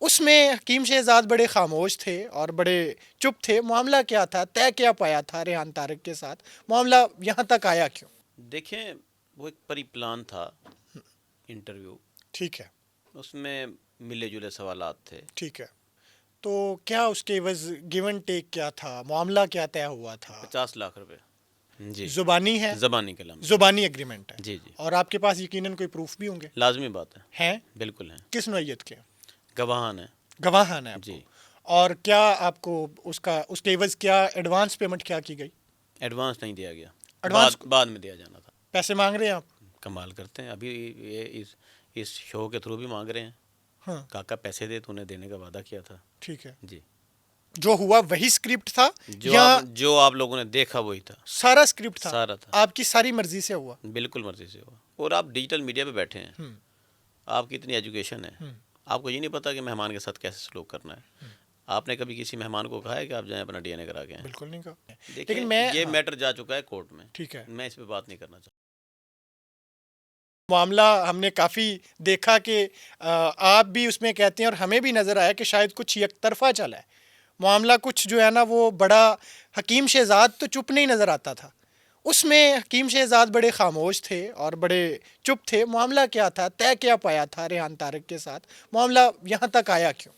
उसमें हकीम शहजाद बड़े खामोश थे और बड़े चुप थे। मामला क्या था, तय क्या पाया था रेहान तारक के साथ, मामला यहाँ तक आया क्यों? देखें, वो एक परी प्लान था इंटरव्यू। ठीक है। उसमें मिले जुले सवालात थे। ठीक है। तो क्या उसके एवज गिव एंड टेक क्या था, मामला क्या तय हुआ था? 50 लाख रुपए। जी। जुबानी है? ज़बानी कलाम से। जुबानी एग्रीमेंट है? जी जी। और आपके पास यकीनन कोई प्रूफ भी होंगे? लाजमी बात है। हैं? बिल्कुल है। किस नौइयत के? गवाहान है। गवाहान है आपको? जी। और क्या आपको उसका उसके एवज क्या एडवांस पेमेंट क्या की गई? एडवांस नहीं दिया गया। एडवांस बाद में दिया जाना था। पैसे मांग रहे हैं आप? कमाल करते हैं। अभी ये इस शो के थ्रू भी मांग रहे हैं। हाँ। काका पैसे दे, तूने देने का वादा किया था। ठीक है। जी। जो हुआ वही स्क्रिप्ट था या जो आप लोगों ने देखा वही था। सारा स्क्रिप्ट था? सारा था। आपकी सारी मर्जी से हुआ? बिल्कुल मर्जी से हुआ। और आप डिजिटल मीडिया पे बैठे हैं, आपकी इतनी एजुकेशन है, आपको ये नहीं पता कि मेहमान के साथ कैसे सलूक करना है? आपने कभी किसी मेहमान को कहा है कि आप जाएं अपना डीएनए करा के आएं? बिल्कुल नहीं कहा। देखिए, लेकिन मैं ये मैटर जा चुका है कोर्ट में। ठीक है। मैं इस पे बात नहीं करना चाहता। मामला हमने काफ़ी देखा कि आप भी उसमें कहते हैं और हमें भी नज़र आया कि शायद कुछ एक तरफा चला है मामला। कुछ जो है ना वो बड़ा, हकीम शहजाद तो चुप नहीं नज़र आता था, उसमें हकीम शहजाद बड़े खामोश थे और बड़े चुप थे। मामला क्या था, तय क्या पाया था रेहान तारक के साथ, मामला यहाँ तक आया क्यों?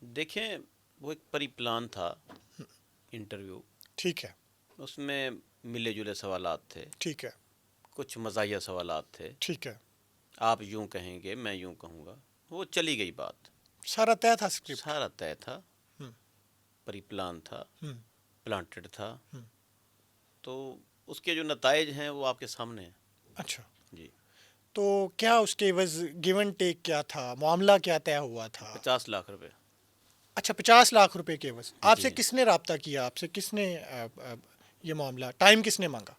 देखें, वो एक परी प्लान था इंटरव्यू। ठीक है। उसमें मिले जुले सवालात थे। ठीक है। कुछ मज़ाहिया सवालात थे। ठीक है। आप यूं कहेंगे, मैं यूं कहूँगा, वो चली गई बात। सारा तय था स्क्रिप्ट? सारा तय था। परी प्लान था, प्लांटेड था। तो उसके जो नताइज हैं वो आपके सामने हैं। अच्छा। जी। तो क्या उसके एवज गिव एंड टेक क्या था, मामला क्या तय हुआ था? 50 लाख रुपए। अच्छा, 50 लाख रुपए के एवज आपसे जी। किसने राब्ता किया, आपसे किसने ये मामला टाइम किसने मांगा?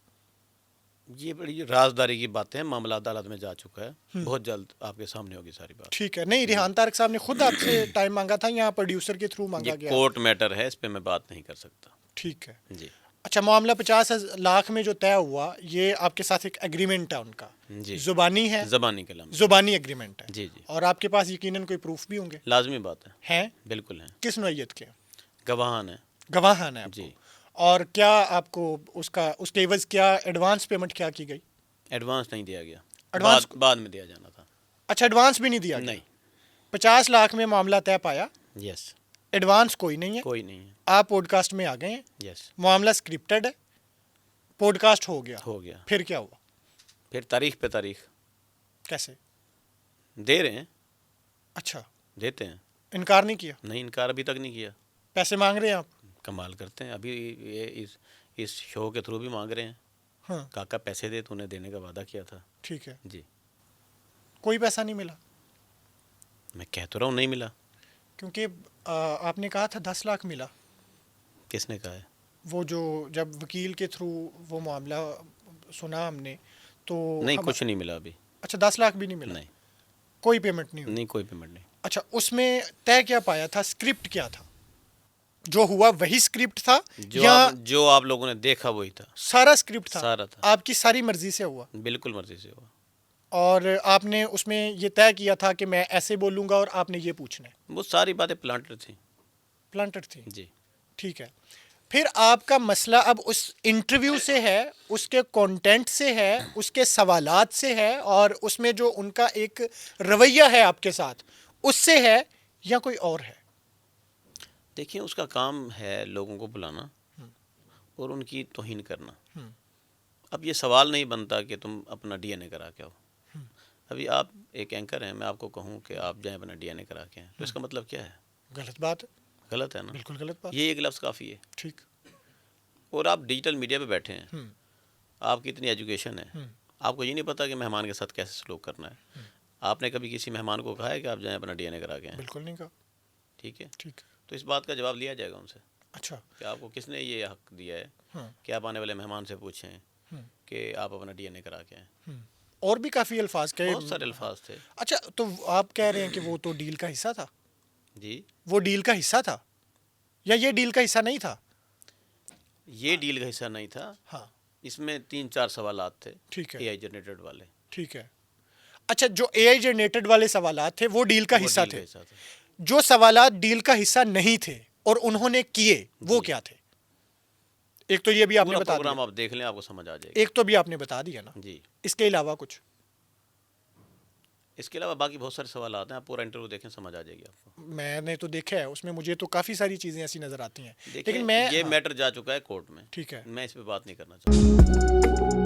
ये बड़ी राजदारी की बातें हैं। मामला अदालत में जा चुका है। बहुत जल्द आपके सामने होगी सारी बात। ठीक है। नहीं, रेहान तारक साहब ने खुद आपसे टाइम मांगा था या प्रोड्यूसर के थ्रू ये मांगा गया? कोर्ट मैटर है, इस पे मैं बात नहीं कर सकता। ठीक है। जी। अच्छा, मामला 50 लाख में जो तय हुआ, ये आपके साथ एक एग्रीमेंट है उनका? जी। जुबानी है? ज़बानी कलाम। जुबानी एग्रीमेंट है? जी जी। और आपके पास यकीनन कोई प्रूफ भी होंगे? लाजमी बात है। हैं? बिल्कुल है। किस नौइयत के? गवाहान है। गवाहान है आपको? जी। और क्या आपको उसके एवज क्या एडवांस पेमेंट क्या की गई? एडवांस नहीं दिया गया। एडवांस? बाद में दिया जाना था। अच्छा, एडवांस भी नहीं दिया गया? नहीं। 50 लाख में मामला तय पाया, यस। एडवांस कोई नहीं है। कोई नहीं है। आप पॉडकास्ट में आ गए हैं, यस। मामला स्क्रिप्टेड है, पॉडकास्ट हो गया। हो गया। फिर क्या हुआ? फिर तारीख पे तारीख कैसे? दे रहे हैं। अच्छा, देते हैं। इनकार नहीं किया? नहीं, इनकार अभी तक नहीं किया। पैसे मांग रहे हैं आप? कमाल करते हैं। अभी ये इस शो के थ्रू भी मांग रहे हैं। हाँ। काका पैसे दे, तूने देने का वादा किया था। ठीक है। जी। कोई पैसा नहीं मिला? मैं कह तो रहा हूँ नहीं मिला। क्योंकि आपने कहा था 10 लाख मिला। किसने कहा है? वो जो जब वकील के थ्रू वो मामला सुना हमने तो नहीं, कुछ नहीं मिला अभी। अच्छा, 10 लाख भी नहीं मिला? नहीं। कोई पेमेंट नहीं हुई? नहीं, कोई पेमेंट नहीं। अच्छा, उसमें तय क्या पाया था, स्क्रिप्ट क्या था? जो हुआ वही स्क्रिप्ट था या जो आप लोगों ने देखा वही था? सारा स्क्रिप्ट था? सारा था। आपकी सारी मर्जी से हुआ? बिल्कुल मर्जी से हुआ। और आपने उसमें ये तय किया था कि मैं ऐसे बोलूँगा और आपने ये पूछना है? वो सारी बातें प्लांटेड थी। प्लांटेड थी? जी। ठीक है। फिर आपका मसला अब उस इंटरव्यू से है, उसके कंटेंट से है, उसके सवालात से है और उसमें जो उनका एक रवैया है आपके साथ उससे है या कोई और है? देखिए, उसका काम है लोगों को बुलाना और उनकी तौहीन करना। अब ये सवाल नहीं बनता कि तुम अपना डीएनए करा के आओ। अभी आप एक एंकर हैं, मैं आपको कहूँ कि आप जाएं अपना डीएनए करा के आएं, तो इसका मतलब क्या है? गलत बात है। गलत है ना? बिल्कुल गलत बात। ये एक लफ्ज़ काफ़ी है। ठीक। और आप डिजिटल मीडिया पे बैठे हैं, आपकी इतनी एजुकेशन है, आपको ये नहीं पता कि मेहमान के साथ कैसे सलूक करना है? आपने कभी किसी मेहमान को कहा है कि आप जाएं अपना डीएनए करा के आएं? बिल्कुल नहीं कहा। ठीक है। ठीक। तो इस बात का जवाब लिया जाएगा उनसे अच्छा। कि आपको किसने ये हक दिया है कि आप आने वाले मेहमान से पूछें कि आप अपना डीएनए करा के आएं? और भी काफ़ी अल्फाज कहे। बहुत सारे अल्फाज थे। अच्छा, तो आप कह रहे हैं कि वो तो डील का हिस्सा था? जी। वो डील का हिस्सा था या ये डील का हिस्सा नहीं था? ये डील का हिस्सा नहीं था। हाँ। इसमें 3-4 सवालात थे। ठीक है। एआई जनरेटेड वाले। ठीक है। अच्छा, जो एआई जनरेटेड वाले सवालात थे वो डील का वो हिस्सा डील का थे। हिस्सा था। जो सवालात डील का हिस्सा नहीं थे और उन्होंने किए वो जी। क्या थे? एक तो ये भी आपने पूरा बता प्रोग्राम दिया, आप देख लें, आपको समझ आ जाएगा। एक तो भी आपने बता दिया ना, जी। इसके अलावा कुछ? इसके अलावा बाकी बहुत सारे सवाल आते हैं, आप पूरा इंटरव्यू देखें, समझ आ जाएगी आपको। मैंने तो देखा है, उसमें मुझे तो काफ़ी सारी चीज़ें ऐसी नज़र आती हैं, देखिए लेकिन मैं ये हाँ, मैटर जा चुका है कोर्ट में, ठीक है। मैं इस पे बात नहीं करना चाहता।